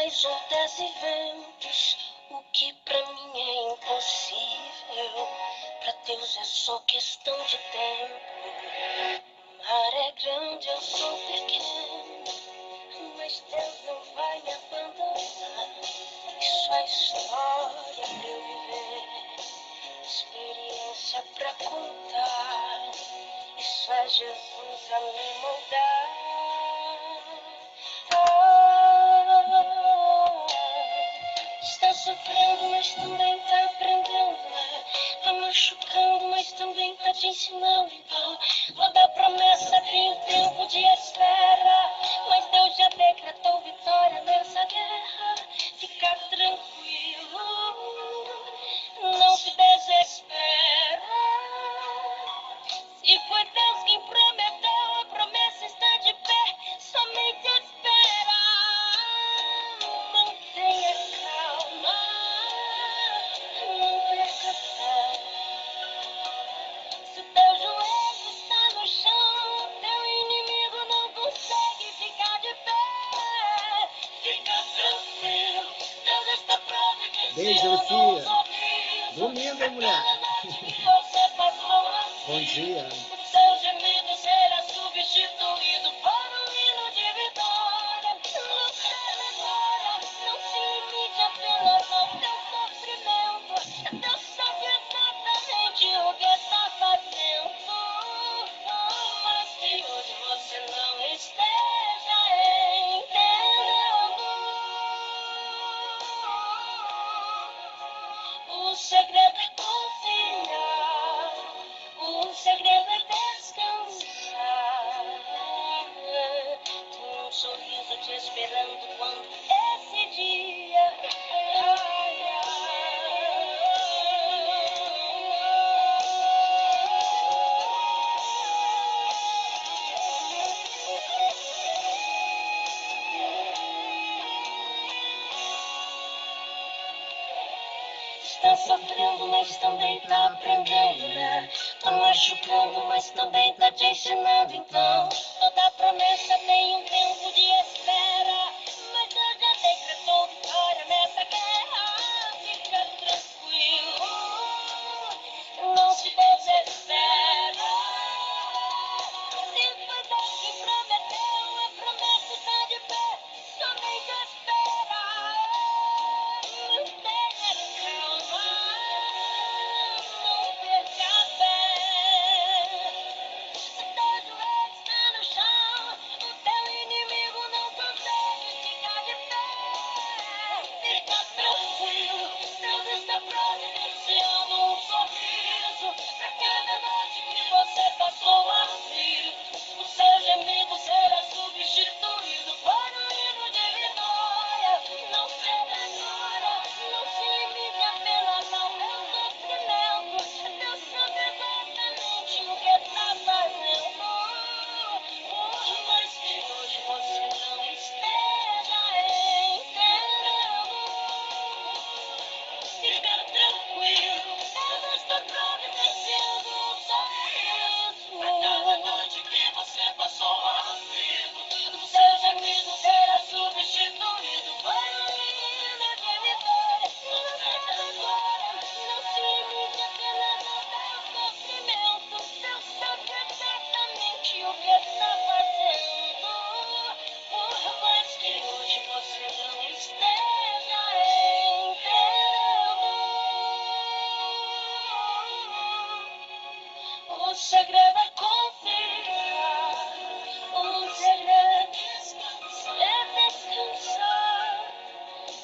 mais ondas e ventos, o que pra mim é impossível, pra Deus é só questão de tempo. O mar é grande, eu sou pequeno, mas Deus não vai me abandonar. Isso é história pra eu viver, experiência pra contar. Isso é Jesus a me moldar. Está sofrendo, mas também tá aprendendo, né? Tá machucando, mas também tá te ensinando. Então, toda promessa tem um tempo de espera, mas Deus já decretou vitória nessa guerra. Fica tranquilo, não se desespera. Se foi Deus quem prometeu, a promessa está de pé, somente espera. Mantenha calma, não perca a fé. Se o teu joelho está no chão, teu inimigo não consegue ficar de pé. Fica tranquilo, Deus está Beijo, providenciando um Lucia. sorriso. Dormindo, hein, mulher? Aquela noite que você passou assim. Bom dia. O seu gemido será substituído por um hino de vitória. Não será agora, não se limite apenas ao teu sofrimento. Deus sabe exatamente o que está fazendo. Mas que hoje você não esteja entendendo. O segredo é confiar, o segredo é descansar. Tem um sorriso te esperando quando esse dia Está sofrendo, mas também tá aprendendo, né? Tá machucando, mas também tá te ensinando. Então, toda promessa tem um tempo de espera, mas Deus já decretou vitória nessa guerra. Fica tranquilo, não se desespera. Se foi Deus que prometeu, a promessa está de pé, somente espera. Mantenha calma, não perca a fé. Se teu joelho está no chão, o teu inimigo não consegue ficar de pé. Fica tranquilo, Deus está providenciando um sorriso pra cada noite que você passou assim. O seu gemido será substituído por um hino de vitória. Não ceda agora, não se limite apenas ao meu sofrimento. Deus sabe exatamente o que está fazendo. Por mais que hoje você não esteja entendendo, fica tranquilo, Deus está providenciando um sorriso. Pra cada noite que você passou aflito, o seu gemido será substituído por um hino de vitória. Não ceda agora, não se limite apenas ao teu sofrimento. Deus sabe exatamente o que está fazendo. Por mais que hoje você não esteja entendendo, o segredo é confiar, o segredo é descansar.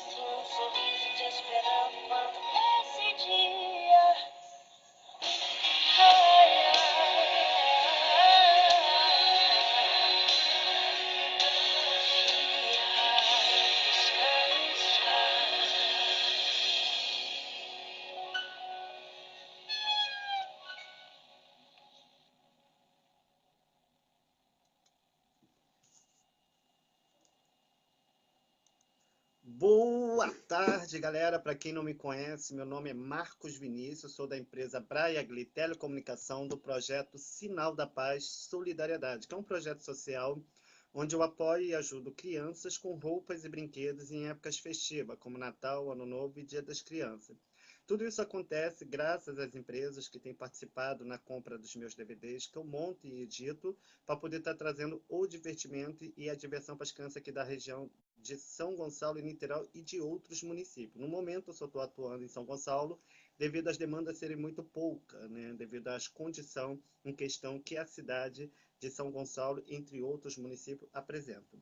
Tem um sorriso te esperando quando esse dia Boa tarde, galera. Para quem não me conhece, meu nome é Marcos Vinícius, sou da empresa Braiagli Telecomunicação, do projeto Sinal da Paz Solidariedade, que é um projeto social onde eu apoio e ajudo crianças com roupas e brinquedos em épocas festivas, como Natal, Ano Novo e Dia das Crianças. Tudo isso acontece graças às empresas que têm participado na compra dos meus DVDs, que eu monto e edito, para poder estar trazendo o divertimento e a diversão para as crianças aqui da região de São Gonçalo e Niterói e de outros municípios. No momento, eu só estou atuando em São Gonçalo, devido às demandas serem muito poucas, né? Devido às condições em questão que a cidade de São Gonçalo, entre outros municípios, apresenta.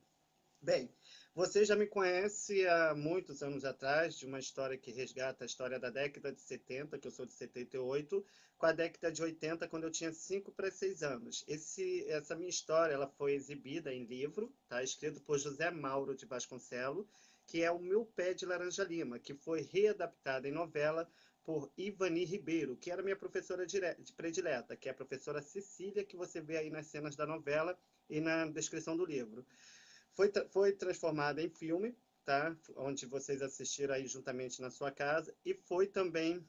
Bem, você já me conhece há muitos anos atrás, de uma história que resgata a história da década de 70, que eu sou de 78, com a década de 80, quando eu tinha 5 para 6 anos. Essa minha história ela foi exibida em livro, tá? Escrito por José Mauro de Vasconcelos, que é O Meu Pé de Laranja Lima, que foi readaptada em novela por Ivani Ribeiro, que era minha professora de predileta, que é a professora Cecília, que você vê aí nas cenas da novela e na descrição do livro. Foi transformada em filme, tá? Onde vocês assistiram aí juntamente na sua casa, e foi também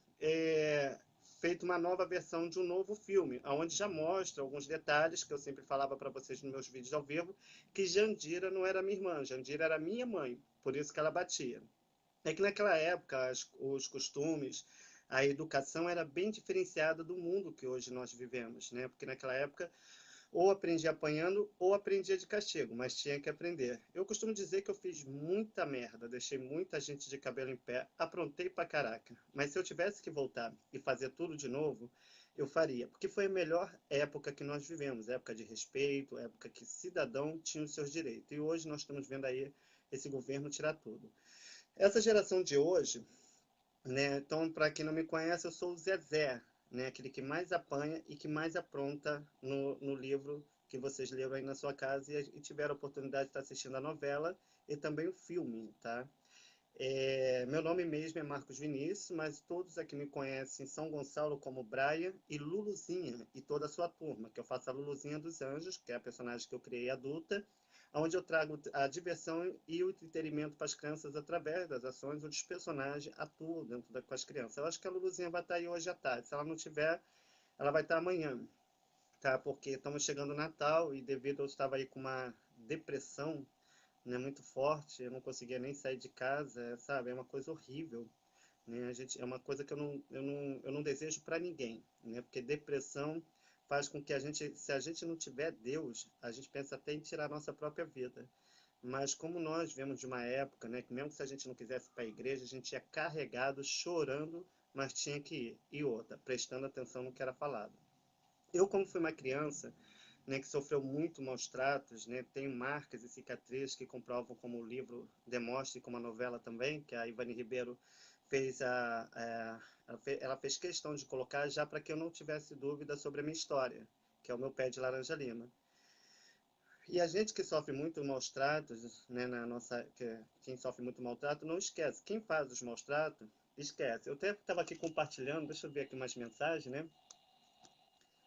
feita uma nova versão de um novo filme, onde já mostra alguns detalhes que eu sempre falava para vocês nos meus vídeos ao vivo, que Jandira não era minha irmã, Jandira era minha mãe, por isso que ela batia. É que naquela época os costumes, a educação era bem diferenciada do mundo que hoje nós vivemos, né? Porque naquela época ou aprendi apanhando ou aprendia de castigo, mas tinha que aprender. Eu costumo dizer que eu fiz muita merda, deixei muita gente de cabelo em pé, aprontei pra caraca. Mas se eu tivesse que voltar e fazer tudo de novo, eu faria, porque foi a melhor época que nós vivemos, época de respeito, época que cidadão tinha os seus direitos. E hoje nós estamos vendo aí esse governo tirar tudo. Essa geração de hoje, né? Então, para quem não me conhece, eu sou o Zezé, né? Aquele que mais apanha e que mais apronta no livro que vocês leram aí na sua casa e tiveram a oportunidade de estar assistindo a novela e também o filme, tá? Meu nome mesmo é Marcos Vinícius, mas todos aqui me conhecem em São Gonçalo como Braia e Luluzinha e toda a sua turma, que eu faço a Luluzinha dos Anjos, que é a personagem que eu criei adulta, onde eu trago a diversão e o entretenimento para as crianças através das ações onde os personagens atuam com as crianças. Eu acho que a Luluzinha vai estar aí hoje à tarde. Se ela não tiver, ela vai estar amanhã, tá? Porque estamos chegando no Natal e devido eu estava aí com uma depressão, né, muito forte, eu não conseguia nem sair de casa, sabe? É uma coisa horrível, né? É uma coisa que eu não desejo para ninguém, né? Porque depressão faz com que se a gente não tiver Deus, a gente pensa até em tirar a nossa própria vida. Mas como nós vemos de uma época, né, que mesmo se a gente não quisesse ir para a igreja, a gente ia carregado, chorando, mas tinha que ir. E outra, prestando atenção no que era falado. Eu, como fui uma criança, né, que sofreu muito maus tratos, né, tenho marcas e cicatrizes que comprovam, como o livro demonstra e como a novela também, que a Ivani Ribeiro fez ela fez questão de colocar já para que eu não tivesse dúvida sobre a minha história, que é o meu pé de laranja lima. E a gente que sofre muito maus tratos, né, quem sofre muito maltrato, não esquece. Quem faz os maus tratos, esquece. Eu até estava aqui compartilhando, deixa eu ver aqui umas mensagens, né?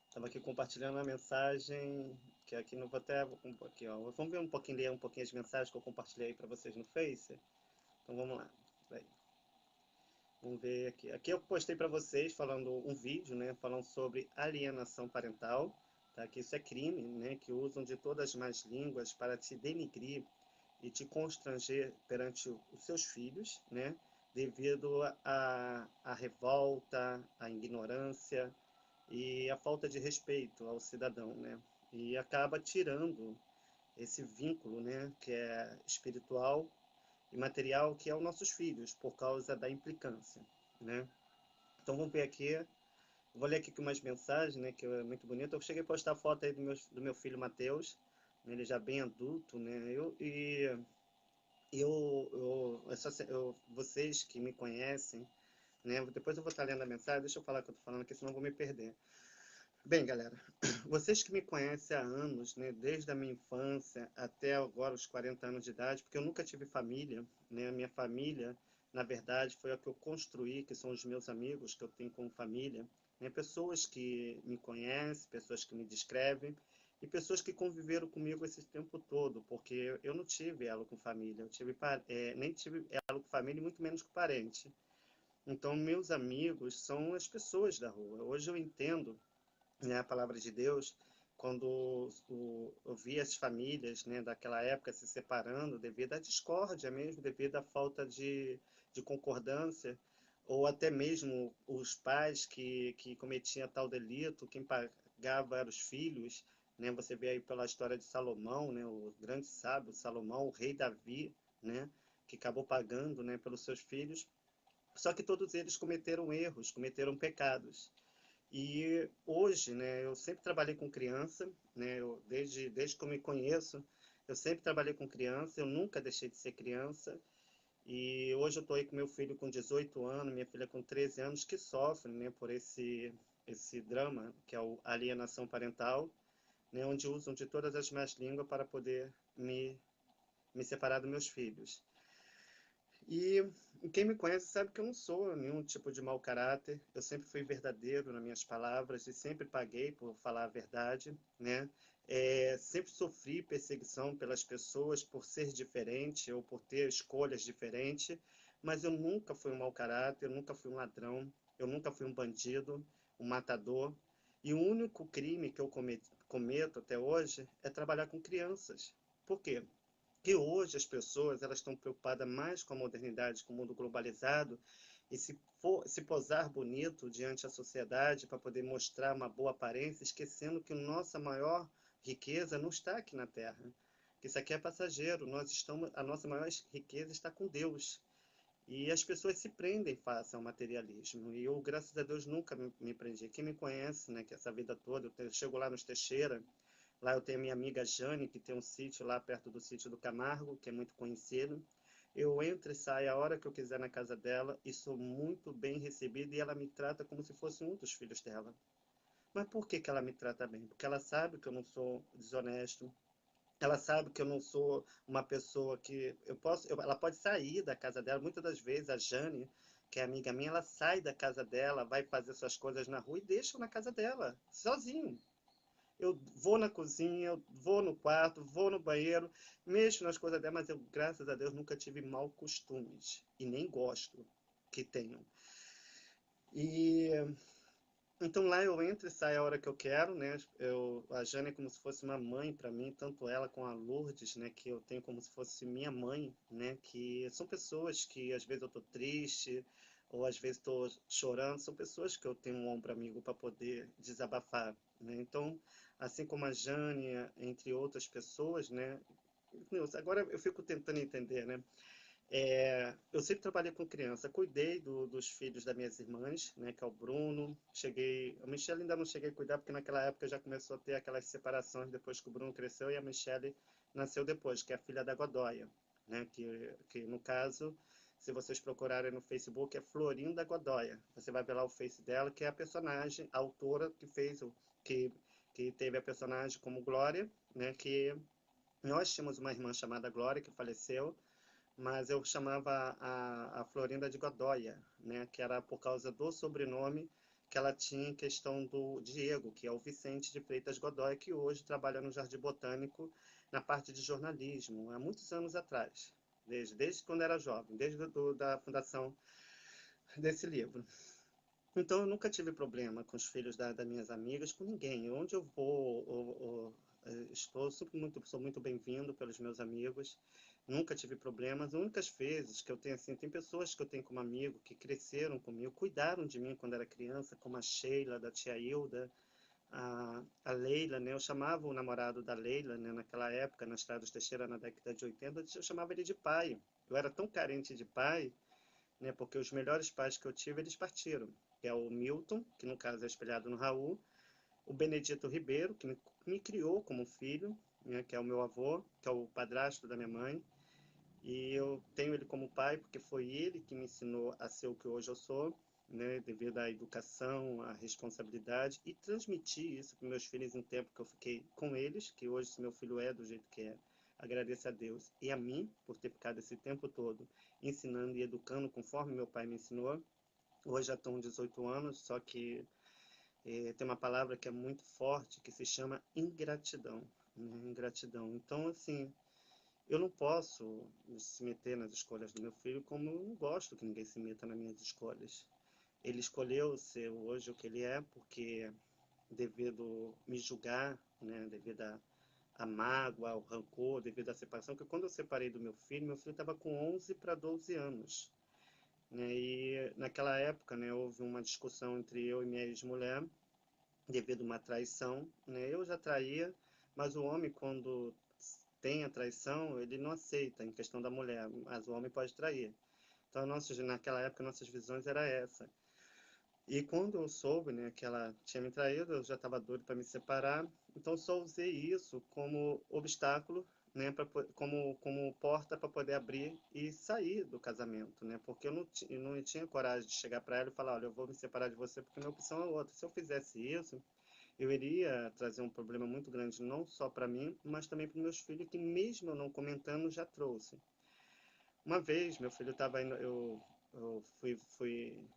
Estava aqui compartilhando uma mensagem, que aqui não vou até. Aqui, ó. Vamos ver um pouquinho, ler um pouquinho as mensagens que eu compartilhei para vocês no Face. Então vamos lá. Peraí. Vamos ver aqui. Aqui eu postei para vocês falando um vídeo, né, falando sobre alienação parental, tá? Que isso é crime, né, que usam de todas as más línguas para te denigrir e te constranger perante os seus filhos, né, devido à revolta, à ignorância e à falta de respeito ao cidadão, né? E acaba tirando esse vínculo, né, que é espiritual e material, que é os nossos filhos, por causa da implicância, né? Então vamos ver aqui, vou ler aqui umas mensagens, né, que é muito bonito. Eu cheguei a postar foto aí do meu filho Matheus, né, ele já bem adulto, né? Vocês que me conhecem, né? Depois eu vou estar lendo a mensagem, deixa eu falar o que eu estou falando aqui, senão eu vou me perder. Bem, galera, vocês que me conhecem há anos, né, desde a minha infância até agora os 40 anos de idade, porque eu nunca tive família, né, a minha família, na verdade, foi a que eu construí, que são os meus amigos que eu tenho como família, né, pessoas que me conhecem, pessoas que me descrevem e pessoas que conviveram comigo esse tempo todo, porque eu não tive elo com família, nem tive elo com família e muito menos com parente. Então, meus amigos são as pessoas da rua. Hoje eu entendo, né, a palavra de Deus quando eu vi as famílias, né, daquela época se separando devido à discórdia mesmo, devido à falta de concordância, ou até mesmo os pais que cometiam tal delito, quem pagava eram os filhos, né? Você vê aí pela história de Salomão, né, o grande sábio Salomão, o rei Davi, né, que acabou pagando, né, pelos seus filhos. Só que todos eles cometeram erros, cometeram pecados. E hoje, né, eu sempre trabalhei com criança, né, desde que eu me conheço, eu sempre trabalhei com criança, eu nunca deixei de ser criança. E hoje eu estou aí com meu filho com 18 anos, minha filha com 13 anos, que sofrem, né, por esse drama, que é a alienação parental, né, onde usam de todas as más línguas para poder me separar dos meus filhos. E quem me conhece sabe que eu não sou nenhum tipo de mau caráter. Eu sempre fui verdadeiro nas minhas palavras e sempre paguei por falar a verdade, né? Sempre sofri perseguição pelas pessoas por ser diferente ou por ter escolhas diferentes, mas eu nunca fui um mau caráter, eu nunca fui um ladrão, eu nunca fui um bandido, um matador. E o único crime que eu cometo até hoje é trabalhar com crianças. Por quê? Que hoje as pessoas elas estão preocupadas mais com a modernidade, com o mundo globalizado, e se posar bonito diante da sociedade para poder mostrar uma boa aparência, esquecendo que nossa maior riqueza não está aqui na Terra. Que isso aqui é passageiro, a nossa maior riqueza está com Deus. E as pessoas se prendem face ao materialismo. E eu, graças a Deus, nunca me prendi. Quem me conhece, né, que essa vida toda, eu chego lá nos Teixeira. Lá eu tenho a minha amiga Jane, que tem um sítio lá perto do sítio do Camargo, que é muito conhecido. Eu entro e saio a hora que eu quiser na casa dela e sou muito bem recebido e ela me trata como se fosse um dos filhos dela. Mas por que que ela me trata bem? Porque ela sabe que eu não sou desonesto, ela sabe que eu não sou uma pessoa que ela pode sair da casa dela. Muitas das vezes a Jane, que é amiga minha, ela sai da casa dela, vai fazer suas coisas na rua e deixa eu na casa dela, sozinho. Eu vou na cozinha, eu vou no quarto, vou no banheiro, mexo nas coisas dela, mas eu, graças a Deus, nunca tive mau costumes. E nem gosto que tenham. E então lá eu entro e saio a hora que eu quero, né? A Jane é como se fosse uma mãe para mim, tanto ela com a Lourdes, né? Que eu tenho como se fosse minha mãe, né? Que são pessoas que às vezes eu tô triste, ou às vezes estou chorando, são pessoas que eu tenho um ombro amigo para poder desabafar, né? Então, assim como a Jane, entre outras pessoas, né? Agora eu fico tentando entender, né? Eu sempre trabalhei com criança, cuidei dos filhos das minhas irmãs, né, que é o Bruno. A Michelle ainda não cheguei a cuidar, porque naquela época já começou a ter aquelas separações depois que o Bruno cresceu e a Michelle nasceu depois, que é a filha da Godoia, né, que no caso, se vocês procurarem no Facebook, é Florinda Godoia. Você vai ver lá o Face dela, que é a personagem, a autora que fez, que, que teve a personagem como Glória, né, que nós tínhamos uma irmã chamada Glória, que faleceu, mas eu chamava a Florinda de Godoia, né, que era por causa do sobrenome que ela tinha em questão do Diego, que é o Vicente de Freitas Godoy, que hoje trabalha no Jardim Botânico na parte de jornalismo, há muitos anos atrás, desde quando era jovem, desde da fundação desse livro. Então eu nunca tive problema com os filhos das minhas amigas, com ninguém. Onde eu vou, sou muito bem-vindo pelos meus amigos. Nunca tive problemas. As únicas vezes que eu tenho assim, tem pessoas que eu tenho como amigo que cresceram comigo, cuidaram de mim quando era criança, como a Sheila, da tia Hilda, a Leila, né? Eu chamava o namorado da Leila, né, naquela época, na Estrada dos Teixeira, na década de 80, eu chamava ele de pai. Eu era tão carente de pai, né, porque os melhores pais que eu tive, eles partiram, que é o Milton, que no caso é espelhado no Raul, o Benedito Ribeiro, que me criou como filho, né, que é o meu avô, que é o padrasto da minha mãe, e eu tenho ele como pai porque foi ele que me ensinou a ser o que hoje eu sou, né, devido à educação, à responsabilidade, e transmitir isso para meus filhos em tempo que eu fiquei com eles, que hoje se meu filho é do jeito que é, agradeço a Deus e a mim por ter ficado esse tempo todo ensinando e educando conforme meu pai me ensinou. Hoje já estão 18 anos, só que tem uma palavra que é muito forte que se chama ingratidão, né? Ingratidão. Então, assim, eu não posso se meter nas escolhas do meu filho, como eu não gosto que ninguém se meta nas minhas escolhas. Ele escolheu ser hoje o que ele é, porque devido me julgar, né, devido a mágoa, ao rancor, devido à separação, porque quando eu separei do meu filho estava com 11 para 12 anos, né, e naquela época, né, houve uma discussão entre eu e minha ex-mulher, devido a uma traição, né, eu já traía, mas o homem, quando tem a traição, ele não aceita em questão da mulher, mas o homem pode trair. Então, naquela época, nossas visões era essa. E quando eu soube, né, que ela tinha me traído, eu já estava doido para me separar. Então só usei isso como obstáculo, né, como porta para poder abrir e sair do casamento, né? Porque eu não tinha coragem de chegar para ela e falar, olha, eu vou me separar de você porque minha opção é outra. Se eu fizesse isso, eu iria trazer um problema muito grande não só para mim, mas também para meus filhos, que mesmo eu não comentando já trouxe. Uma vez, meu filho estava indo, eu fui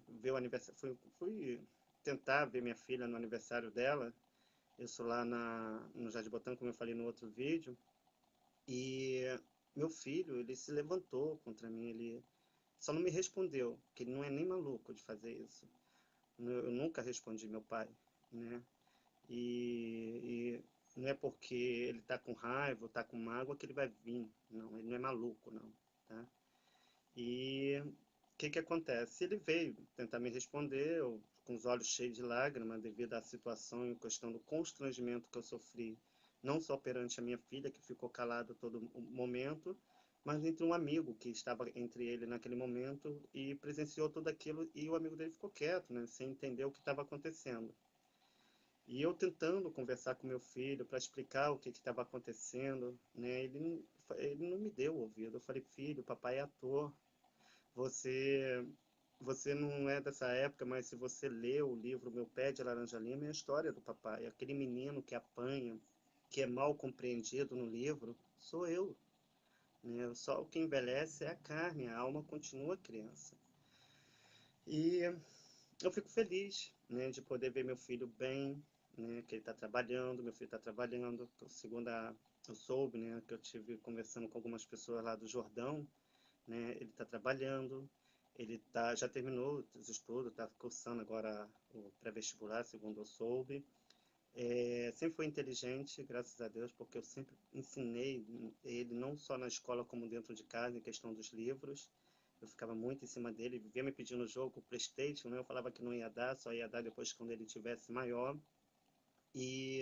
ver o aniversário, fui tentar ver minha filha no aniversário dela, isso lá no Jardim Botânico, como eu falei no outro vídeo, e meu filho, ele se levantou contra mim, ele só não me respondeu, que ele não é nem maluco de fazer isso. Eu nunca respondi meu pai, né? E não é porque ele está com raiva, está com mágoa que ele vai vir, não, ele não é maluco, não, tá? E o que que acontece? Ele veio tentar me responder, eu, com os olhos cheios de lágrimas, devido à situação e questão do constrangimento que eu sofri, não só perante a minha filha, que ficou calada todo o momento, mas entre um amigo que estava entre ele naquele momento e presenciou tudo aquilo e o amigo dele ficou quieto, né, sem entender o que estava acontecendo. E eu tentando conversar com meu filho para explicar o que estava acontecendo, né, ele não me deu ouvido. Eu falei, filho, papai é ator, você, você não é dessa época, mas se você lê o livro Meu Pé de Laranja Lima, é a história do papai. Aquele menino que apanha, que é mal compreendido no livro, sou eu. Né? Só o que envelhece é a carne, a alma continua criança. E eu fico feliz, né, de poder ver meu filho bem, né, que ele está trabalhando, meu filho está trabalhando. Segundo eu soube, né, que eu tive conversando com algumas pessoas lá do Jordão, né? Ele está trabalhando, já terminou os estudos, está cursando agora o pré-vestibular, segundo eu soube. Sempre foi inteligente, graças a Deus, porque eu sempre ensinei ele, não só na escola como dentro de casa, em questão dos livros. Eu ficava muito em cima dele, vivia me pedindo o jogo, o PlayStation, né? Eu falava que não ia dar, só ia dar depois quando ele tivesse maior. E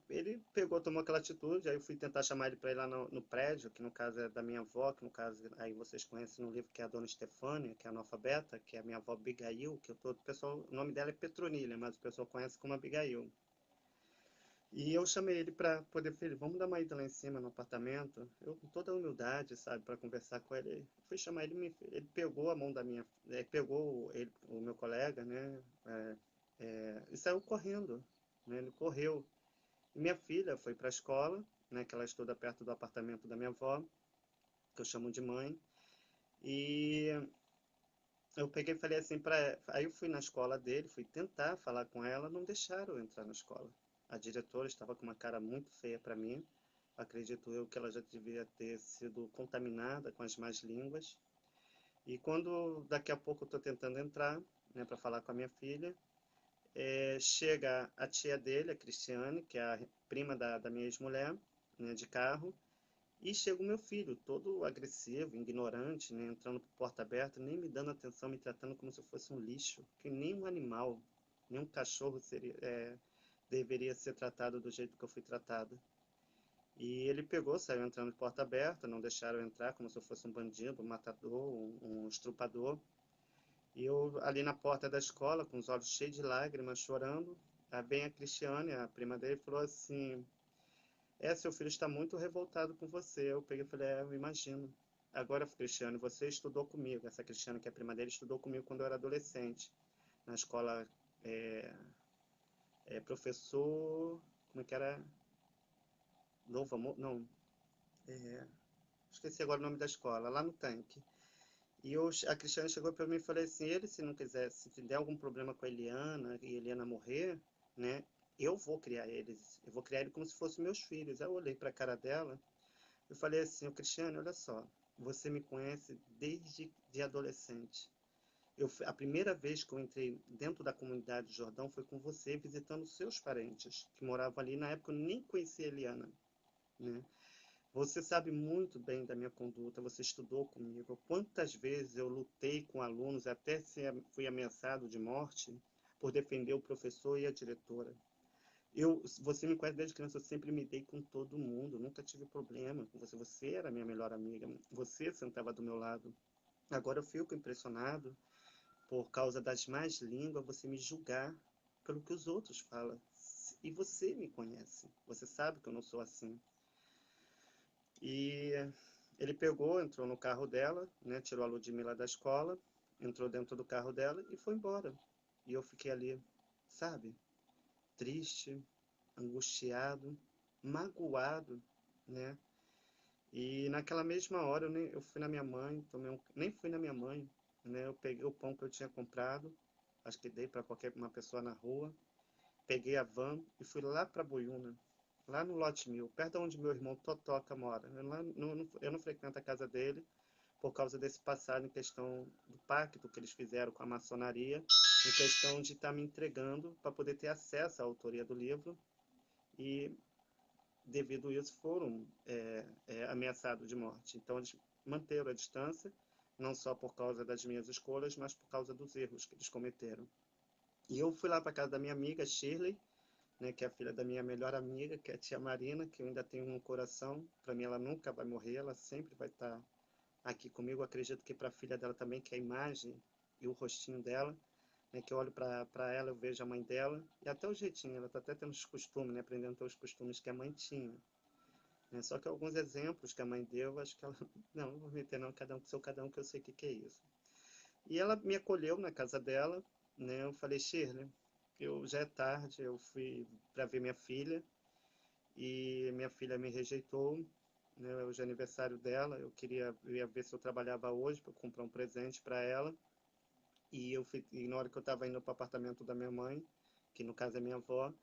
ele pegou, tomou aquela atitude, aí eu fui tentar chamar ele para ir lá no prédio, que no caso é da minha avó, que no caso aí vocês conhecem no livro, que é a dona Estefânia, que é analfabeta, que é a minha avó Abigail, o pessoal, o nome dela é Petronilha, mas o pessoal conhece como Abigail. E eu chamei ele para poder, filho, vamos dar uma ida lá em cima no apartamento, eu com toda a humildade, sabe, para conversar com ele. Fui chamar ele, ele pegou a mão da minha, pegou ele, o meu colega, né, e saiu correndo, né, ele correu. Minha filha foi para a escola, né, que ela estuda perto do apartamento da minha avó, que eu chamo de mãe, e eu peguei e falei assim para, aí eu fui na escola dele, fui tentar falar com ela, não deixaram eu entrar na escola. A diretora estava com uma cara muito feia para mim, acredito eu que ela já devia ter sido contaminada com as más línguas. E quando daqui a pouco eu estou tentando entrar, né, para falar com a minha filha, chega a tia dele, a Cristiane, que é a prima da minha ex-mulher, né, de carro, e chega o meu filho, todo agressivo, ignorante, né, entrando por porta aberta, nem me dando atenção, me tratando como se eu fosse um lixo, que nem um animal, nem um cachorro deveria ser tratado do jeito que eu fui tratado. E ele pegou, saiu entrando de porta aberta, não deixaram eu entrar como se eu fosse um bandido, um matador, um estrupador. E eu, ali na porta da escola, com os olhos cheios de lágrimas, chorando, vem a Cristiane, a prima dele, e falou assim, seu filho está muito revoltado com você. Eu peguei e falei, eu imagino. Agora, Cristiane, você estudou comigo. Essa Cristiane, que é a prima dele, estudou comigo quando eu era adolescente. Na escola, professor... Como é que era? Novo Amor? Não. Esqueci agora o nome da escola. Lá no tanque. E a Cristiane chegou para mim e falou assim, ele se não quiser, se der algum problema com a Eliana e a Eliana morrer, né, eu vou criar eles. Eu vou criar ele como se fossem meus filhos. Aí eu olhei para a cara dela. Eu falei assim, Cristiane, olha só, você me conhece desde de adolescente. A primeira vez que eu entrei dentro da comunidade do Jordão foi com você, visitando seus parentes, que moravam ali. Na época eu nem conhecia a Eliana, né? Você sabe muito bem da minha conduta, você estudou comigo. Quantas vezes eu lutei com alunos, até fui ameaçado de morte, por defender o professor e a diretora. Você me conhece desde criança, eu sempre me dei com todo mundo, nunca tive problema com você. Você era a minha melhor amiga, você sentava do meu lado. Agora eu fico impressionado, por causa das más línguas, você me julgar pelo que os outros falam. E você me conhece, você sabe que eu não sou assim. E ele pegou, entrou no carro dela, né, tirou a Ludmilla da escola, entrou dentro do carro dela e foi embora. E eu fiquei ali, sabe, triste, angustiado, magoado, né? E naquela mesma hora eu fui na minha mãe, nem fui na minha mãe, né? Eu peguei o pão que eu tinha comprado, acho que dei para qualquer uma pessoa na rua, peguei a van e fui lá para Boiúna, lá no Lote 1000, perto de onde meu irmão Totoca mora. Eu não frequento a casa dele por causa desse passado em questão do pacto que eles fizeram com a maçonaria, em questão de estar me entregando para poder ter acesso à autoria do livro. E devido a isso foram ameaçados de morte. Então eles manteram a distância, não só por causa das minhas escolhas, mas por causa dos erros que eles cometeram. E eu fui lá para casa da minha amiga Shirley, né, que é a filha da minha melhor amiga, que é a tia Marina, que eu ainda tenho no coração. Para mim ela nunca vai morrer, ela sempre vai estar aqui comigo. Eu acredito que para a filha dela também, que é a imagem e o rostinho dela, né, que eu olho para ela, eu vejo a mãe dela, e até o jeitinho, ela está até tendo os costumes, né, aprendendo a ter os costumes que a mãe tinha. Né? Só que alguns exemplos que a mãe deu, acho que ela, não vou meter não, cada um que eu sei o que é isso. E ela me acolheu na casa dela, né, eu falei, Shirley, já é tarde, eu fui para ver minha filha, e minha filha me rejeitou, né, hoje é aniversário dela, eu ia ver se eu trabalhava hoje para comprar um presente para ela, e na hora que eu estava indo para o apartamento da minha mãe, que no caso é minha avó,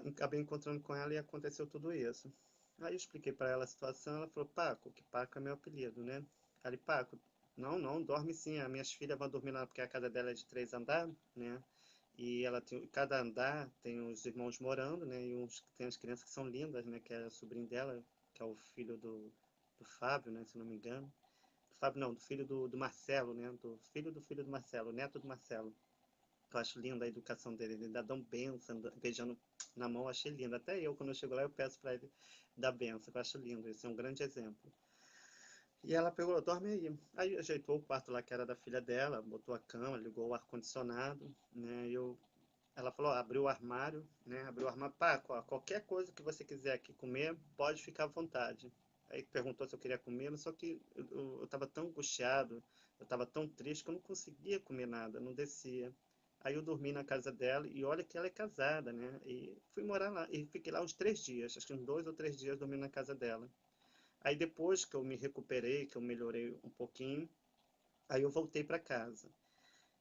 acabei encontrando com ela e aconteceu tudo isso. Aí eu expliquei para ela a situação, ela falou, Paco, que Paco é meu apelido, né? Falei, Paco, não, dorme sim, as minhas filhas vão dormir lá, porque a casa dela é de 3 andares, né? E cada andar tem os irmãos morando, né? E tem as crianças que são lindas, né? Que é o sobrinho dela, que é o filho do Fábio, né? Se não me engano. Do Fábio não, do filho do Marcelo, né? Do filho do Marcelo, neto do Marcelo. Eu acho linda a educação dele, ele ainda dá um benção, beijando na mão, achei lindo. Até eu, quando eu chego lá, eu peço para ele dar benção, eu acho lindo, esse é um grande exemplo. E ela pegou, dorme aí. Aí ajeitou o quarto lá que era da filha dela, botou a cama, ligou o ar-condicionado, né? Ela falou, ó, abriu o armário, né? Abriu o armário, Paco, ó, qualquer coisa que você quiser aqui comer, pode ficar à vontade. Aí perguntou se eu queria comer, só que eu estava tão angustiado, eu estava tão triste que eu não conseguia comer nada, não descia. Aí eu dormi na casa dela e olha que ela é casada, né? E fui morar lá e fiquei lá uns 3 dias, acho que uns 2 ou 3 dias dormindo na casa dela. Aí depois que eu me recuperei, que eu melhorei um pouquinho, aí eu voltei para casa,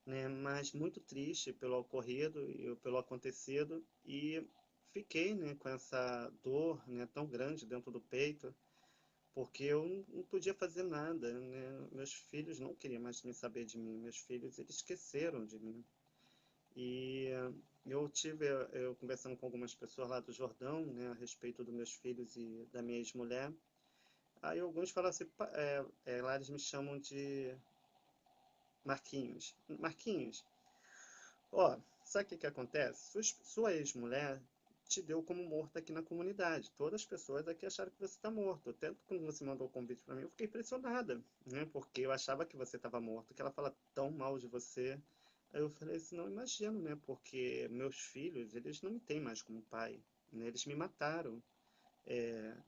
né? Mas muito triste pelo ocorrido e pelo acontecido e fiquei, né, com essa dor, né, tão grande dentro do peito, porque eu não podia fazer nada, né? Meus filhos não queriam mais me saber de mim, meus filhos eles esqueceram de mim. E eu conversando com algumas pessoas lá do Jordão, né, a respeito dos meus filhos e da minha ex-mulher. Aí alguns falam assim, lá eles me chamam de Marquinhos. Marquinhos, ó, sabe o que que acontece? Sua ex-mulher te deu como morto aqui na comunidade. Todas as pessoas aqui acharam que você está morto. Até quando você mandou o convite para mim, eu fiquei impressionada, né? Porque eu achava que você estava morto, que ela fala tão mal de você. Aí eu falei assim, não imagino, né? Porque meus filhos, eles não me têm mais como pai, né? Eles me mataram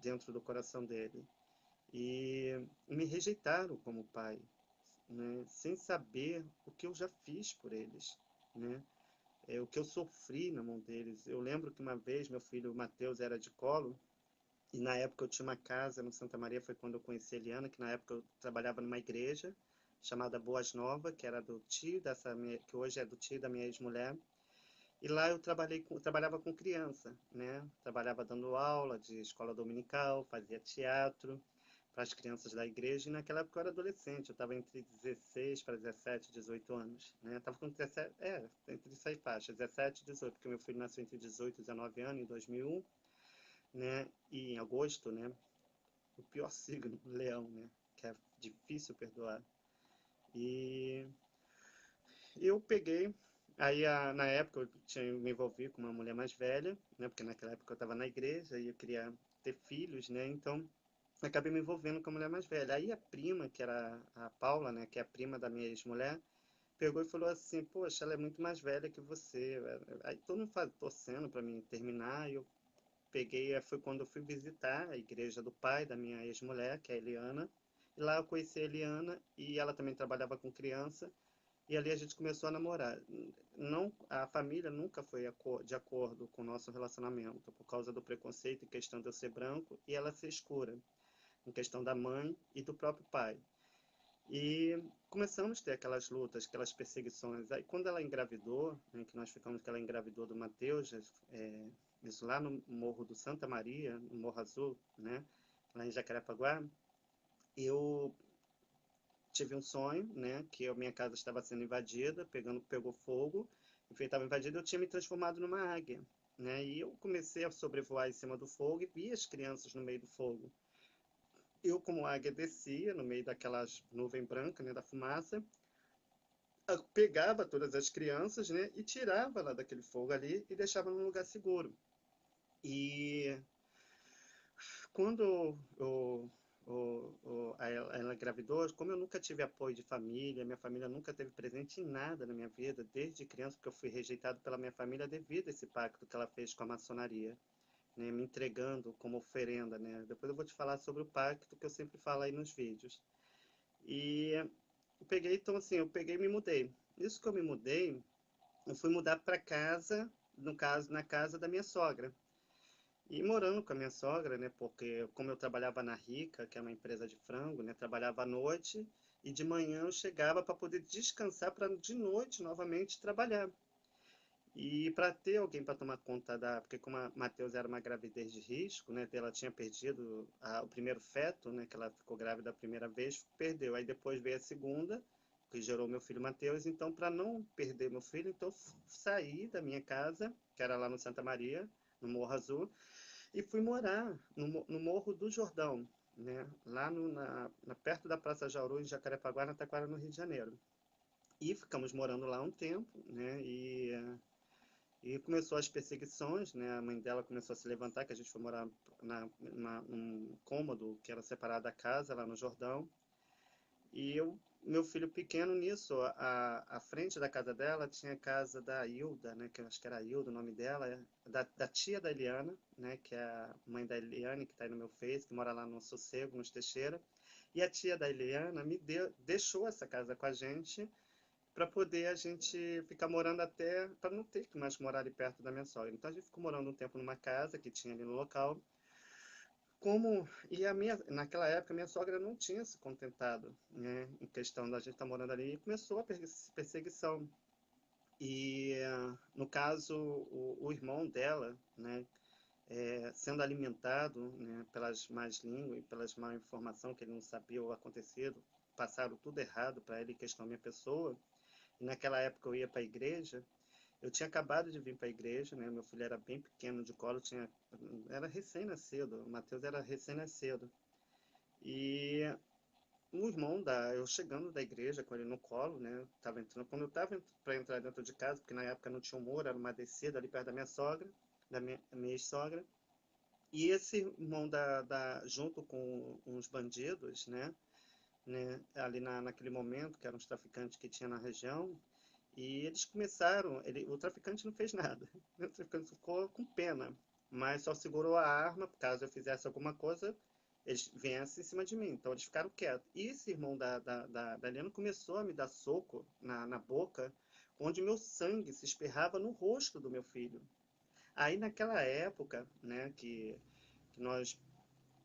dentro do coração dele. E me rejeitaram como pai, né? Sem saber o que eu já fiz por eles, né? O que eu sofri na mão deles. Eu lembro que uma vez meu filho Mateus era de colo, e na época eu tinha uma casa no Santa Maria, foi quando eu conheci a Eliana, que na época eu trabalhava numa igreja chamada Boas Novas, que era do tio que hoje é do tio da minha ex-mulher. E lá eu trabalhava com criança, né? Trabalhava dando aula de escola dominical, fazia teatro, para as crianças da igreja, e naquela época eu era adolescente, eu estava entre 16 para 17, 18 anos, né? Eu estava com 17, entre essa faixa, 17 e 18, porque meu filho nasceu entre 18 e 19 anos, em 2001, né? E em agosto, né? O pior signo, leão, né? Que é difícil perdoar. E eu peguei, aí na época eu tinha me envolvi com uma mulher mais velha, né? Porque naquela época eu estava na igreja e eu queria ter filhos, né? Então acabei me envolvendo com a mulher mais velha. Aí a prima, que era a Paula, né? Que é a prima da minha ex-mulher, pegou e falou assim: poxa, ela é muito mais velha que você. Aí todo mundo torcendo para mim terminar. E eu peguei, foi quando eu fui visitar a igreja do pai da minha ex-mulher, que é a Eliana. E lá eu conheci a Eliana e ela também trabalhava com criança. E ali a gente começou a namorar. Não, a família nunca foi de acordo com o nosso relacionamento, por causa do preconceito em questão de eu ser branco e ela ser escura, em questão da mãe e do próprio pai. E começamos a ter aquelas lutas, aquelas perseguições. Aí quando ela engravidou, né, que nós ficamos que ela engravidou do Mateus, isso lá no Morro do Santa Maria, no Morro Azul, né, lá em Jacarepaguá, eu tive um sonho, né, que a minha casa estava sendo invadida, pegou fogo, e estava invadida, eu tinha me transformado numa águia, né, e eu comecei a sobrevoar em cima do fogo e vi as crianças no meio do fogo. Eu, como águia, descia no meio daquelas nuvem branca, né, da fumaça, eu pegava todas as crianças, né, e tirava lá daquele fogo ali e deixava num lugar seguro. E quando ela engravidou, como eu nunca tive apoio de família, minha família nunca teve presente em nada na minha vida, desde criança, porque eu fui rejeitado pela minha família devido a esse pacto que ela fez com a maçonaria, né, me entregando como oferenda, né. Depois eu vou te falar sobre o pacto que eu sempre falo aí nos vídeos. E eu peguei, então assim, eu peguei e me mudei. Isso que eu me mudei, eu fui mudar para casa, no caso, na casa da minha sogra. E morando com a minha sogra, né, porque como eu trabalhava na Rica, que é uma empresa de frango, né, trabalhava à noite e de manhã eu chegava para poder descansar para de noite novamente trabalhar. E para ter alguém para tomar conta porque como a Matheus era uma gravidez de risco, né, ela tinha perdido o primeiro feto, né, que ela ficou grávida a primeira vez, perdeu. Aí depois veio a segunda, que gerou meu filho Matheus. Então, para não perder meu filho, então saí da minha casa, que era lá no Santa Maria, no Morro Azul, e fui morar no Morro do Jordão, né, lá perto da Praça Jauru, em Jacarepaguá, na Taquara, no Rio de Janeiro. E ficamos morando lá um tempo, né, e começou as perseguições, né? A mãe dela começou a se levantar, que a gente foi morar num cômodo que era separado da casa, lá no Jordão. E meu filho pequeno nisso, a frente da casa dela tinha a casa da Hilda, né? Que eu acho que era a Hilda o nome dela, da tia da Eliana, né? Que é a mãe da Eliane, que está aí no meu Face, que mora lá no Sossego, nos Teixeira. E a tia da Eliana deixou essa casa com a gente para poder a gente ficar morando até, para não ter que mais morar ali perto da minha sogra. Então a gente ficou morando um tempo numa casa que tinha ali no local. Naquela época, minha sogra não tinha se contentado, né, em questão da gente estar morando ali, e começou a perseguição. E, no caso, o irmão dela, né, sendo alimentado, né, pelas más línguas e pelas má informação que ele não sabia o acontecido, passaram tudo errado para ele em questão da minha pessoa. E naquela época eu ia para a igreja, eu tinha acabado de vir para a igreja, né? Meu filho era bem pequeno de colo, era recém-nascido, o Matheus era recém-nascido. E o irmão eu chegando da igreja com ele no colo, né? Tava entrando, quando eu estava para entrar dentro de casa, porque na época não tinha um muro, era uma descida ali perto da minha sogra, da minha ex-sogra. E esse irmão junto com uns bandidos, né, ali naquele momento, que eram os traficantes que tinha na região, e eles começaram, o traficante não fez nada, o traficante ficou com pena, mas só segurou a arma, caso eu fizesse alguma coisa, eles viessem em cima de mim, então eles ficaram quietos. E esse irmão da Helena começou a me dar soco na boca, onde meu sangue se espirrava no rosto do meu filho. Aí naquela época, né, que nós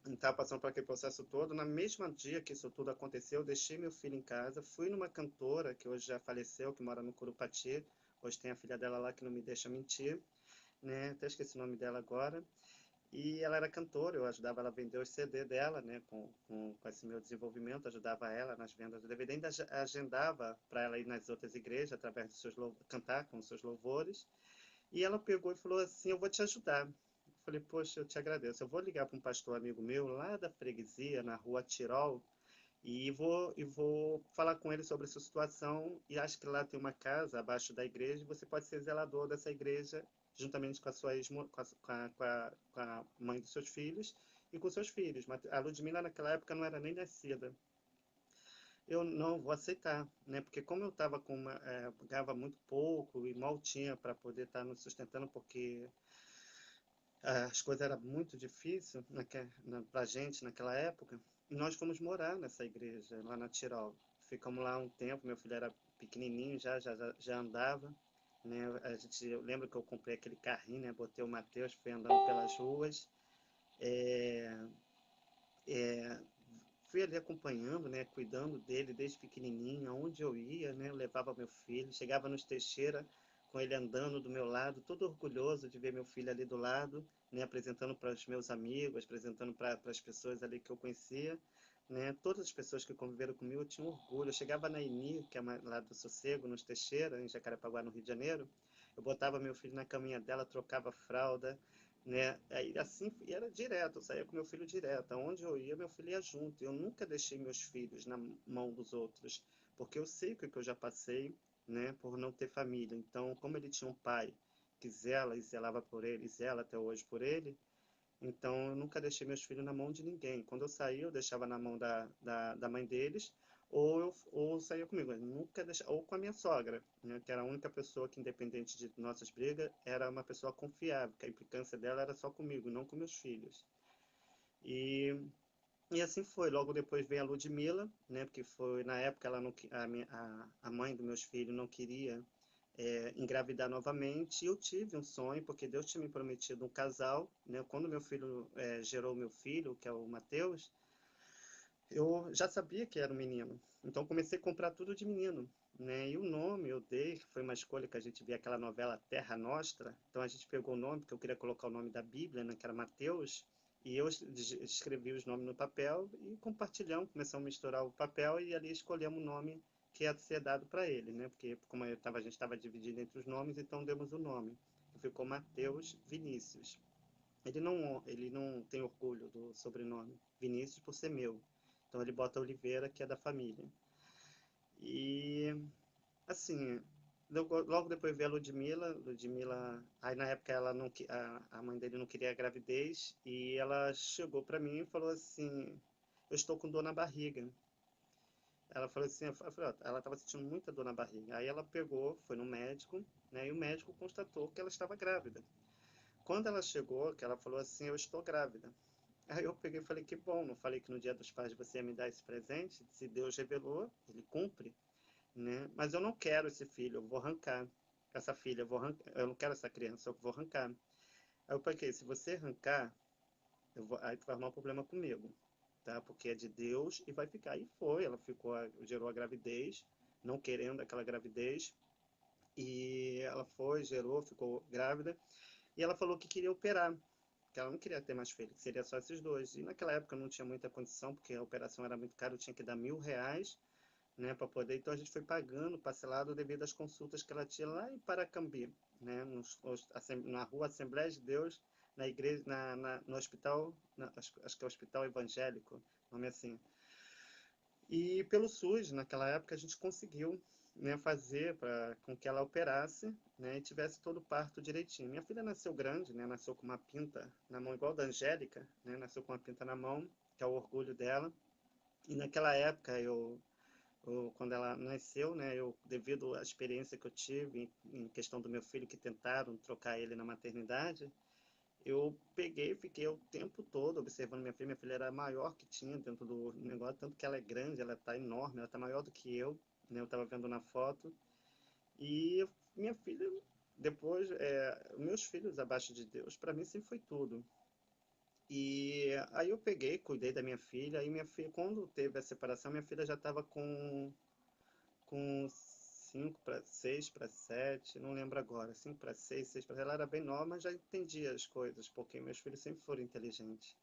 estava passando por aquele processo todo. Na mesma dia que isso tudo aconteceu, eu deixei meu filho em casa, fui numa cantora que hoje já faleceu, que mora no Curupati. Hoje tem a filha dela lá que não me deixa mentir, né? Até esqueci o nome dela agora. E ela era cantora, eu ajudava ela a vender os CD dela, né, com esse meu desenvolvimento, ajudava ela nas vendas do DVD, ainda agendava para ela ir nas outras igrejas através dos seus cantar com os seus louvores. E ela pegou e falou assim: Eu vou te ajudar. Eu falei: Poxa, eu te agradeço. Eu vou ligar para um pastor amigo meu lá da freguesia, na rua Tirol, e vou falar com ele sobre a sua situação. E acho que lá tem uma casa abaixo da igreja, e você pode ser zelador dessa igreja, juntamente com a sua ex, com a mãe dos seus filhos e com seus filhos. Mas a Ludmila naquela época não era nem nascida. Eu não vou aceitar, né? Porque como eu estava ganhava muito pouco e mal tinha para poder estar nos sustentando, porque as coisas eram muito difíceis para a gente naquela época, e nós fomos morar nessa igreja lá na Tirol. Ficamos lá um tempo, meu filho era pequenininho, já andava, né? Eu lembro que eu comprei aquele carrinho, né? Botei o Mateus, fui andando pelas ruas, é, é, fui ali acompanhando, né? Cuidando dele desde pequenininho, aonde eu ia, né? Eu levava meu filho, chegava nos Teixeira com ele andando do meu lado, todo orgulhoso de ver meu filho ali do lado, né? Apresentando para os meus amigos, apresentando para as pessoas ali que eu conhecia, né? Todas as pessoas que conviveram comigo eu tinha orgulho. Eu chegava na INI, que é lá do Sossego, nos Teixeira, em Jacarepaguá, no Rio de Janeiro, eu botava meu filho na caminha dela, trocava fralda, né? Aí assim, e era direto, eu saía com meu filho direto. Aonde eu ia, meu filho ia junto. Eu nunca deixei meus filhos na mão dos outros, porque eu sei o que eu já passei, né, por não ter família. Então, como ele tinha um pai que zela e zelava por ele, e zela até hoje por ele, então eu nunca deixei meus filhos na mão de ninguém. Quando eu saía, eu deixava na mão da mãe deles, ou saía comigo. Eu nunca deixava, ou com a minha sogra, né, que era a única pessoa que, independente de nossas brigas, era uma pessoa confiável, que a implicância dela era só comigo, não com meus filhos. E, e assim foi. Logo depois veio a Ludmilla, né, porque foi na época ela não, a mãe dos meus filhos não queria engravidar novamente. E eu tive um sonho, porque Deus tinha me prometido um casal, né? Quando meu filho gerou meu filho, que é o Mateus, eu já sabia que era um menino. Então comecei a comprar tudo de menino, né? E o nome eu dei, que foi uma escolha que a gente via aquela novela Terra Nostra. Então a gente pegou o nome, porque eu queria colocar o nome da Bíblia, né, que era Mateus, e eu escrevi os nomes no papel e compartilhamos, começamos a misturar o papel e ali escolhemos o nome que ia ser dado para ele, né? Porque como a gente estava dividido entre os nomes, então demos o nome. Ficou Mateus Vinícius. Ele não tem orgulho do sobrenome Vinícius por ser meu. Então ele bota Oliveira, que é da família. E assim, logo depois veio a Ludmilla, aí na época ela não, a mãe dele não queria a gravidez e ela chegou para mim e falou assim: Eu estou com dor na barriga. Ela falou assim, eu falei, ó, ela estava sentindo muita dor na barriga. Aí ela pegou, foi no médico, né, e o médico constatou que ela estava grávida. Quando ela chegou, que ela falou assim: Eu estou grávida. Aí eu peguei e falei: Que bom, não falei que no dia dos pais você ia me dar esse presente? Se Deus revelou, ele cumpre, né? Mas eu não quero esse filho, eu vou arrancar essa filha, eu não quero essa criança, eu vou arrancar. Aí eu peguei: Se você arrancar, aí tu vai arrumar um problema comigo, tá? Porque é de Deus e vai ficar. E foi, ela ficou, gerou a gravidez, não querendo aquela gravidez, e ela foi, gerou, ficou grávida, e ela falou que queria operar, que ela não queria ter mais filho, que seria só esses dois. E naquela época não tinha muita condição, porque a operação era muito cara, eu tinha que dar R$ 1.000, né, para poder. Então a gente foi pagando parcelado devido às consultas que ela tinha lá em Paracambi, né, na rua Assembleia de Deus, na igreja, no hospital, acho que é o Hospital Evangélico, nome assim. E pelo SUS, naquela época, a gente conseguiu, né, fazer para com que ela operasse, né, e tivesse todo o parto direitinho. Minha filha nasceu grande, né, nasceu com uma pinta na mão, igual da Angélica, né, nasceu com uma pinta na mão, que é o orgulho dela. E naquela época, quando ela nasceu, né, devido à experiência que eu tive em questão do meu filho, que tentaram trocar ele na maternidade, eu peguei e fiquei o tempo todo observando minha filha. Minha filha era a maior que tinha dentro do negócio, tanto que ela é grande, ela está enorme, ela está maior do que eu, né? Eu estava vendo na foto. E minha filha, depois, meus filhos abaixo de Deus, para mim sempre foi tudo. E aí eu peguei, cuidei da minha filha, aí minha filha, quando teve a separação, minha filha já estava com 5 para 6 para 7, não lembro agora, 5 para 6, 6 para... Ela era bem nova, mas já entendia as coisas, porque meus filhos sempre foram inteligentes.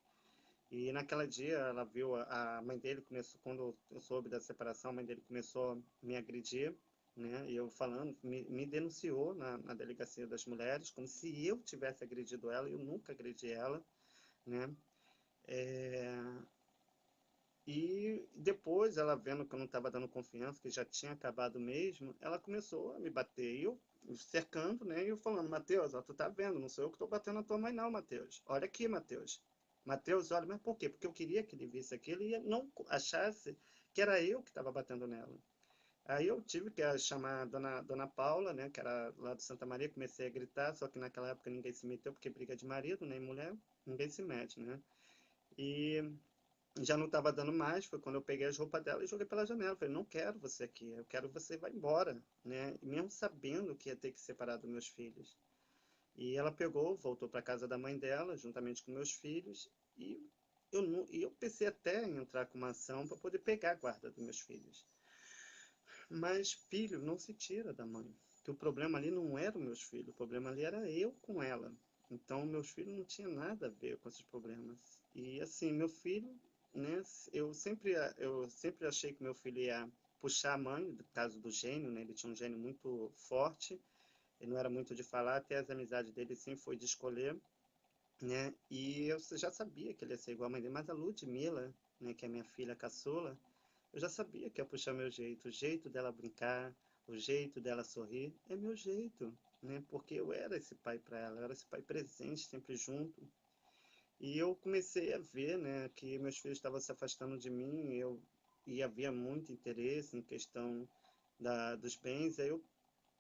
E naquela dia ela viu a mãe dele começou, quando eu soube da separação, a mãe dele começou a me agredir, né? E eu falando, me denunciou na delegacia das mulheres, como se eu tivesse agredido ela, e eu nunca agredi ela, né? É, e depois, ela vendo que eu não estava dando confiança, que já tinha acabado mesmo, ela começou a me bater. E eu cercando, né? E eu falando, Mateus, ó, tu tá vendo, não sou eu que estou batendo na tua mãe, não, Mateus. Olha aqui, Mateus. Mateus, olha, mas por quê? Porque eu queria que ele visse aquilo e não achasse que era eu que estava batendo nela. Aí eu tive que chamar a dona Paula, né, que era lá de Santa Maria, comecei a gritar, só que naquela época ninguém se meteu, porque briga de marido, nem mulher, ninguém se mete, né? E já não estava dando mais, foi quando eu peguei as roupas dela e joguei pela janela. Falei, não quero você aqui, eu quero você vá embora, né? E mesmo sabendo que ia ter que separar dos meus filhos. E ela pegou, voltou para casa da mãe dela, juntamente com meus filhos, e eu pensei até em entrar com uma ação para poder pegar a guarda dos meus filhos. Mas filho não se tira da mãe. Que o problema ali não era os meus filhos, o problema ali era eu com ela. Então, meus filhos não tinham nada a ver com esses problemas. E assim, meu filho, né, eu sempre achei que meu filho ia puxar a mãe, no caso do gênio, né, ele tinha um gênio muito forte, ele não era muito de falar, até as amizades dele sim foi de escolher, né, e eu já sabia que ele ia ser igual a mãe dele, mas a Ludmilla, né, que é minha filha caçula, eu já sabia que ia puxar meu jeito, o jeito dela brincar, o jeito dela sorrir, é meu jeito, né? Porque eu era esse pai para ela, eu era esse pai presente, sempre junto. E eu comecei a ver, né, que meus filhos estavam se afastando de mim, e havia muito interesse em questão dos bens, aí eu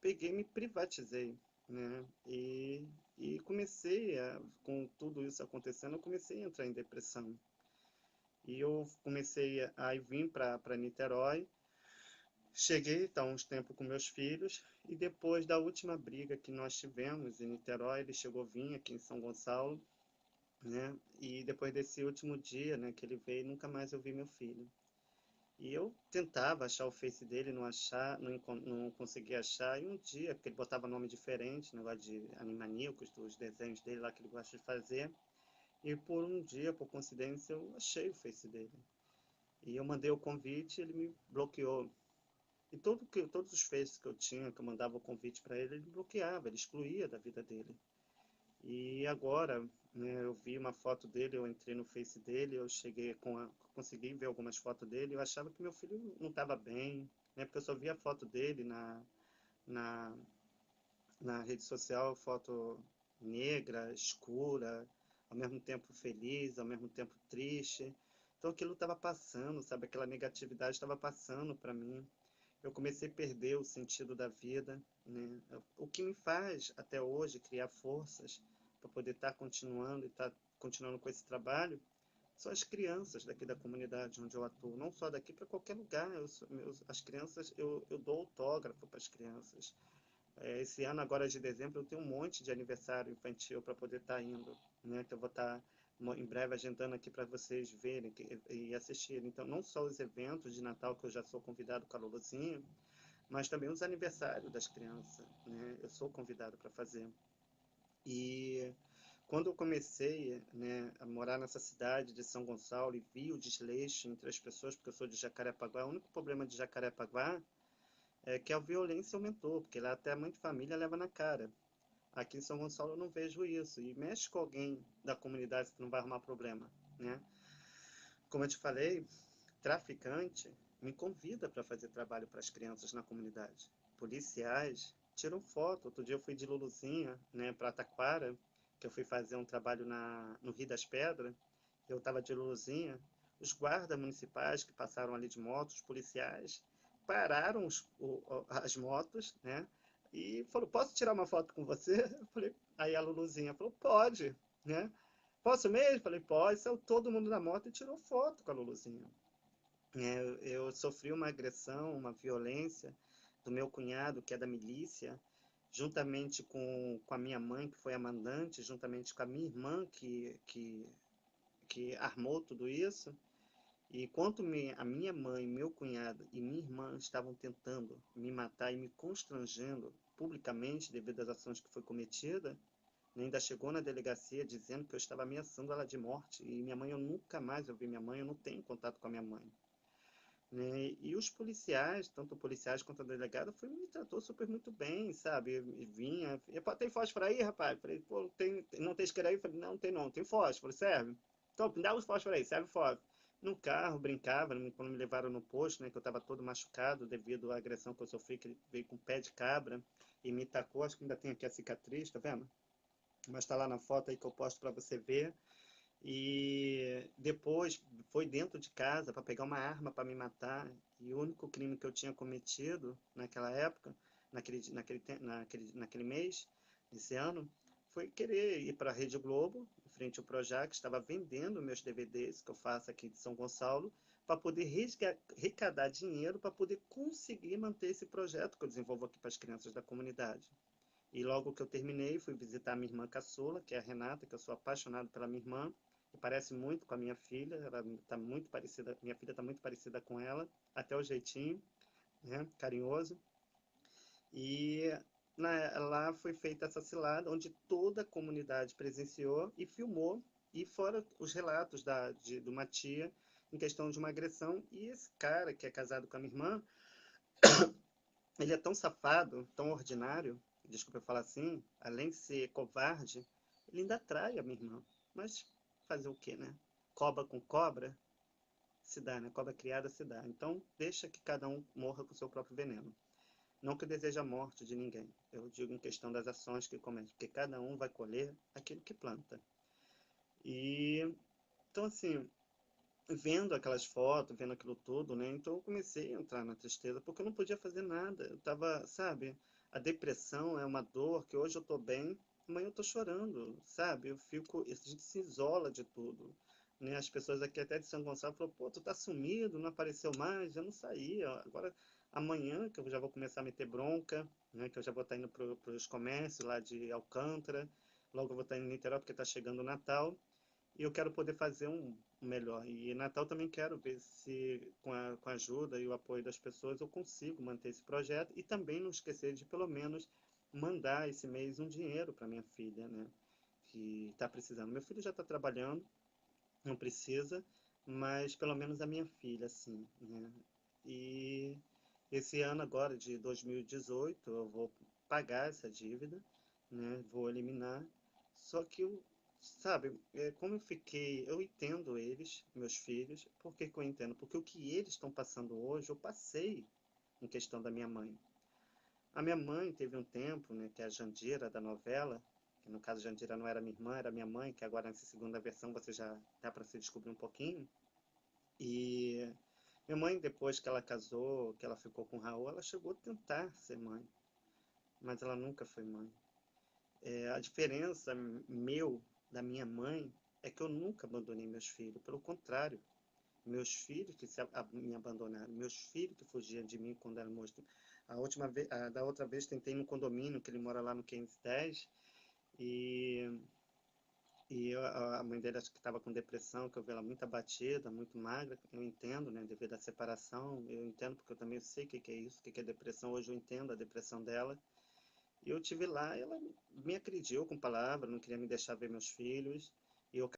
peguei e me privatizei, né? E comecei com tudo isso acontecendo, eu comecei a entrar em depressão. E eu comecei a vir para Niterói. Cheguei, então, uns tempos com meus filhos, e depois da última briga que nós tivemos em Niterói, ele chegou a vir aqui em São Gonçalo, né? E depois desse último dia, né, que ele veio, nunca mais eu vi meu filho. E eu tentava achar o Face dele, não achar, não conseguia achar. E um dia, porque ele botava nome diferente, negócio de Animaníacos, dos desenhos dele lá que ele gosta de fazer. E por um dia, por coincidência, eu achei o Face dele. E eu mandei o convite, ele me bloqueou. E todos os Faces que eu tinha, que eu mandava o convite para ele, ele bloqueava, ele excluía da vida dele. E agora, né, eu vi uma foto dele, eu entrei no Face dele, eu consegui ver algumas fotos dele, eu achava que meu filho não estava bem, né, porque eu só via a foto dele na, na rede social, foto negra, escura, ao mesmo tempo feliz, ao mesmo tempo triste. Então aquilo estava passando, sabe, aquela negatividade estava passando para mim. Eu comecei a perder o sentido da vida, né? O que me faz até hoje criar forças para poder estar continuando e estar continuando com esse trabalho são as crianças daqui da comunidade onde eu atuo, não só daqui, para qualquer lugar. As crianças, eu dou autógrafo para as crianças. Esse ano, agora de dezembro, eu tenho um monte de aniversário infantil para poder estar indo, né? Que eu vou estar em breve agendando aqui para vocês verem e assistirem. Então, não só os eventos de Natal, que eu já sou convidado com a Luluzinha, mas também os aniversários das crianças, né? Eu sou convidado para fazer. E quando eu comecei, né, a morar nessa cidade de São Gonçalo e vi o desleixo entre as pessoas, porque eu sou de Jacarepaguá, o único problema de Jacarepaguá é que a violência aumentou, porque lá até a mãe de família leva na cara. Aqui em São Gonçalo eu não vejo isso. E mexe com alguém da comunidade que não vai arrumar problema, né? Como eu te falei, traficante me convida para fazer trabalho para as crianças na comunidade. Policiais tiram foto. Outro dia eu fui de Luluzinha, né, para Taquara, que eu fui fazer um trabalho no Rio das Pedras. Eu estava de Luluzinha. Os guardas municipais que passaram ali de moto, os policiais, pararam as motos, né? E falou, posso tirar uma foto com você? Eu falei, aí a Luluzinha falou, pode, né? Posso mesmo? Eu falei, pode. Saiu todo mundo da moto e tirou foto com a Luluzinha. Eu sofri uma agressão, uma violência do meu cunhado, que é da milícia, juntamente com a minha mãe, que foi a mandante, juntamente com a minha irmã, que armou tudo isso. E enquanto a minha mãe, meu cunhado e minha irmã estavam tentando me matar e me constrangendo publicamente devido às ações que foi cometida, né, ainda chegou na delegacia dizendo que eu estava ameaçando ela de morte. E minha mãe, eu nunca mais ouvi minha mãe, eu não tenho contato com a minha mãe. Né? E os policiais, tanto policiais quanto a delegada, me tratou super muito bem, sabe? E vinha, tem fósforo aí, rapaz? Falei, pô, não tem isqueiro aí? Falei, não, tem não, tem fósforo, serve? Então, dá os fósforos aí, serve fósforo. No carro, brincava, quando me levaram no posto, né, que eu estava todo machucado devido à agressão que eu sofri, que ele veio com pé de cabra e me tacou, acho que ainda tem aqui a cicatriz, tá vendo? Mas tá lá na foto aí que eu posto para você ver. E depois foi dentro de casa para pegar uma arma para me matar. E o único crime que eu tinha cometido naquela época, naquele mês, esse ano, foi querer ir para a Rede Globo, em frente ao Projac, que estava vendendo meus DVDs, que eu faço aqui de São Gonçalo, para poder arrecadar dinheiro para poder conseguir manter esse projeto que eu desenvolvo aqui para as crianças da comunidade. E logo que eu terminei, fui visitar a minha irmã caçula, que é a Renata, que eu sou apaixonado pela minha irmã, que parece muito com a minha filha, ela tá muito parecida, minha filha está muito parecida com ela, até o jeitinho, né, carinhoso. E lá foi feita essa cilada, onde toda a comunidade presenciou e filmou, e fora os relatos de uma tia em questão de uma agressão. E esse cara, que é casado com a minha irmã, ele é tão safado, tão ordinário, desculpa eu falar assim, além de ser covarde, ele ainda trai a minha irmã. Mas fazer o quê, né? Cobra com cobra se dá, né? Cobra criada se dá. Então, deixa que cada um morra com o seu próprio veneno. Não que eu deseje a morte de ninguém. Eu digo em questão das ações que comete, porque cada um vai colher aquilo que planta. E, então, assim, vendo aquelas fotos, vendo aquilo tudo, né? Então eu comecei a entrar na tristeza, porque eu não podia fazer nada. Eu tava, sabe? A depressão é uma dor que hoje eu tô bem, amanhã eu tô chorando, sabe? A gente se isola de tudo, né? As pessoas aqui até de São Gonçalo falaram, pô, tu tá sumido, não apareceu mais, eu não saía. Agora, amanhã que eu já vou começar a meter bronca, né? Que eu já vou estar indo pros comércios lá de Alcântara, logo eu vou estar indo em Niterói porque tá chegando o Natal. E eu quero poder fazer um melhor. E Natal também quero ver se, com a ajuda e o apoio das pessoas, eu consigo manter esse projeto e também não esquecer de, pelo menos, mandar esse mês um dinheiro para minha filha, né? Que está precisando. Meu filho já está trabalhando, não precisa, mas pelo menos a minha filha, assim, né? E esse ano agora, de 2018, eu vou pagar essa dívida, né? Vou eliminar. Só que eu, sabe, como eu entendo eles, meus filhos. Por que que eu entendo? Porque o que eles estão passando hoje, eu passei em questão da minha mãe. A minha mãe teve um tempo, né, que é a Jandira da novela, que no caso Jandira não era minha irmã, era minha mãe, que agora nessa segunda versão você já dá para se descobrir um pouquinho. E minha mãe, depois que ela casou, que ela ficou com o Raul, ela chegou a tentar ser mãe, mas ela nunca foi mãe. A diferença da minha mãe, é que eu nunca abandonei meus filhos, pelo contrário, meus filhos que me abandonaram, meus filhos que fugiam de mim quando eram moço. Da outra vez tentei no condomínio, que ele mora lá no 510, e a mãe dele acho que estava com depressão, que eu vi ela muito abatida, muito magra, eu entendo, né, devido à separação, eu entendo porque eu também sei o que que é isso, o que que é depressão, hoje eu entendo a depressão dela. E eu tive lá, ela me agrediu com palavras, não queria me deixar ver meus filhos, e eu